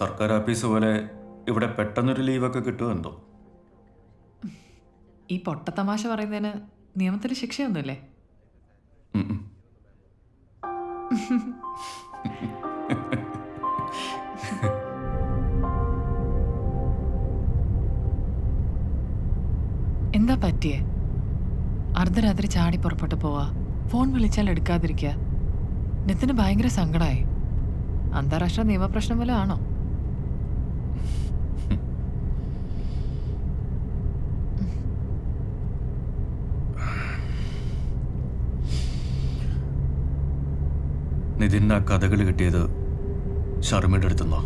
സർക്കാർ ഓഫീസ് പോലെ ഇവിടെ പെട്ടെന്നൊരു ലീവൊക്കെ കിട്ടുമെന്തോ. ഈ പൊട്ടത്തമാശ പറയുന്നതിന് നിയമത്തിൽ ശിക്ഷയൊന്നുമില്ലേ? ഉം ഉം. എന്താ പറ്റിയേ? അർദ്ധരാത്രി ചാടി പുറപ്പെട്ടു പോവാ, ഫോൺ വിളിച്ചാൽ എടുക്കാതിരിക്കുക. നിത്തിന് ഭയങ്കര സങ്കടമായി. അന്താരാഷ്ട്ര നിയമപ്രശ്നം വല്ല ആണോ? നിതിന് ആ കഥകൾ കിട്ടിയത് ഷർമിയുടെ അടുത്തുനിന്നോ?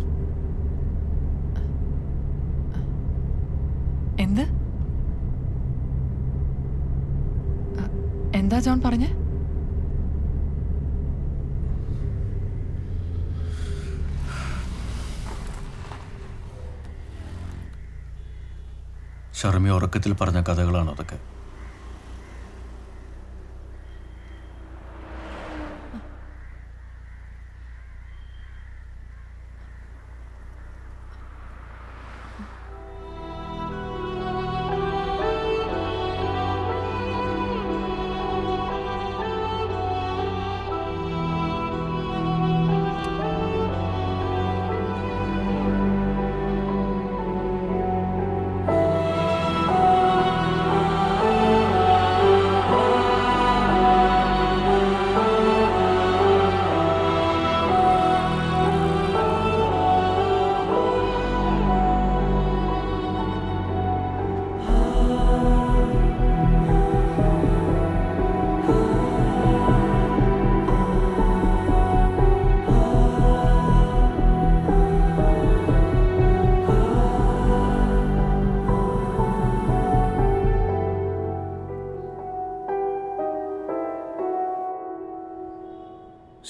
എന്ത്? എന്താ ജോൺ പറഞ്ഞേ? ഷർമി ഉറക്കത്തിൽ പറഞ്ഞ കഥകളാണ് അതൊക്കെ.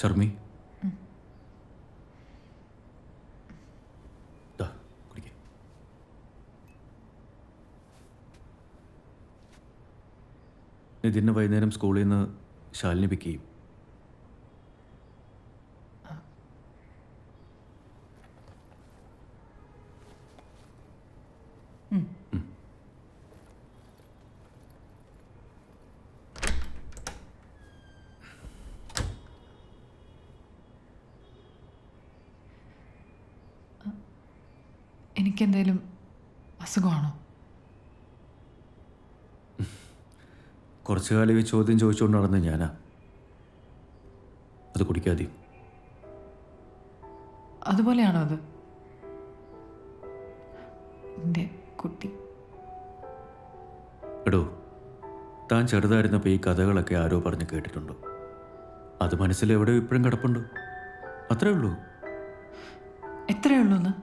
ഷർമി, കുടിക്കേ. നിതിന് വൈകുന്നേരം സ്കൂളിൽ നിന്ന് ശാലിനി പിക്ക് ചെയ്യും. എനിക്കെന്തേലും അസുഖമാണോ? കുറച്ചു കാലം ഈ ചോദ്യം ചോദിച്ചുകൊണ്ട് നടന്ന് ഞാനാ. അത് കുടിക്കാതെ. അതുപോലെയാണോ അത്? എൻ്റെ കുട്ടി. എടോ, താൻ ചെറുതായിരുന്നപ്പോൾ ഈ കഥകളൊക്കെ ആരോ പറഞ്ഞ് കേട്ടിട്ടുണ്ടോ? അത് മനസ്സിൽ എവിടെയോ ഇപ്പോഴും കിടപ്പുണ്ട്. അത്രേ ഉള്ളൂ. എത്രയേ ഉള്ളൂ എന്ന്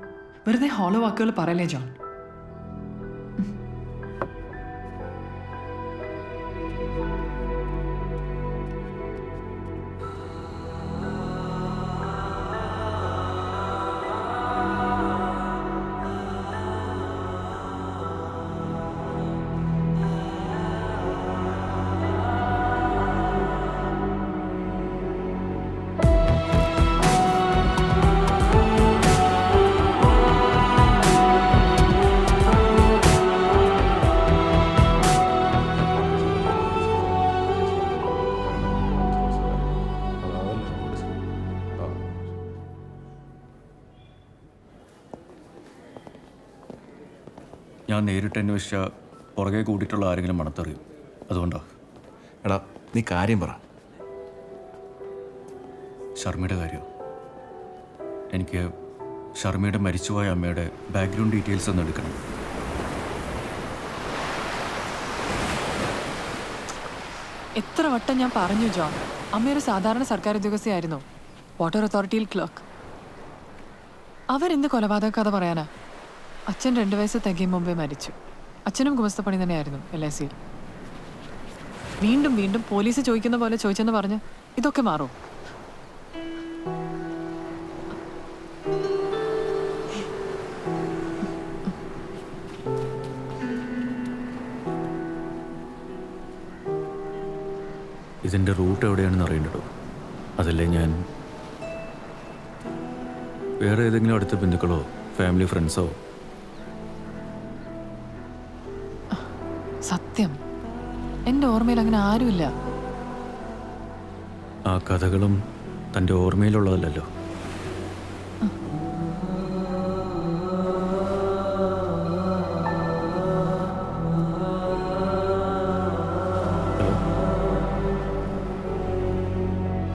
വെറുതെ ഹോളോ വാക്കുകൾ പറയല്ലേ ജോൺ. ഞാൻ നേരിട്ട് അന്വേഷിച്ച പുറകെ കൂടിയിട്ടുള്ള ആരെങ്കിലും മണത്തറിയും. അതുകൊണ്ടോ? എടാ, നീ കാര്യം പറ. ഷർമിയുടെ കാര്യം. എനിക്ക് ഷർമിയുടെ മരിച്ചുപോയ അമ്മയുടെ ബാക്ക്ഗ്രൗണ്ട് ഡീറ്റെയിൽസ് ഒന്ന് എടുക്കണം. എത്ര വട്ടം ഞാൻ പറഞ്ഞു ജോൺ, അമ്മയൊരു സാധാരണ സർക്കാർ ഉദ്യോഗസ്ഥയായിരുന്നു, വാട്ടർ അതോറിറ്റിയിൽ ക്ലർക്ക്. അവരെന്ത് കൊലപാതക കഥ പറയാനാ? അച്ഛൻ 2 വയസ്സ് തികയും മുമ്പേ മരിച്ചു. അച്ഛനും ഗുമസ്തപ്പണി തന്നെയായിരുന്നു LICയിൽ. വീണ്ടും വീണ്ടും പോലീസ് ചോദിക്കുന്ന പോലെ ചോദിച്ചെന്ന് പറഞ്ഞ് ഇതൊക്കെ മാറും? ഇതിൻ്റെ റൂട്ട് എവിടെയാണെന്ന് അറിയേണ്ടതോ? അതല്ലേ ഞാൻ വേറെ ഏതെങ്കിലും അടുത്ത ബന്ധുക്കളോ ഫാമിലി ഫ്രണ്ട്സോ? സത്യം, എൻ്റെ ഓർമ്മയിൽ അങ്ങനെ ആരുമില്ല. ആ കഥകളും തൻ്റെ ഓർമ്മയിലുള്ളതല്ലല്ലോ.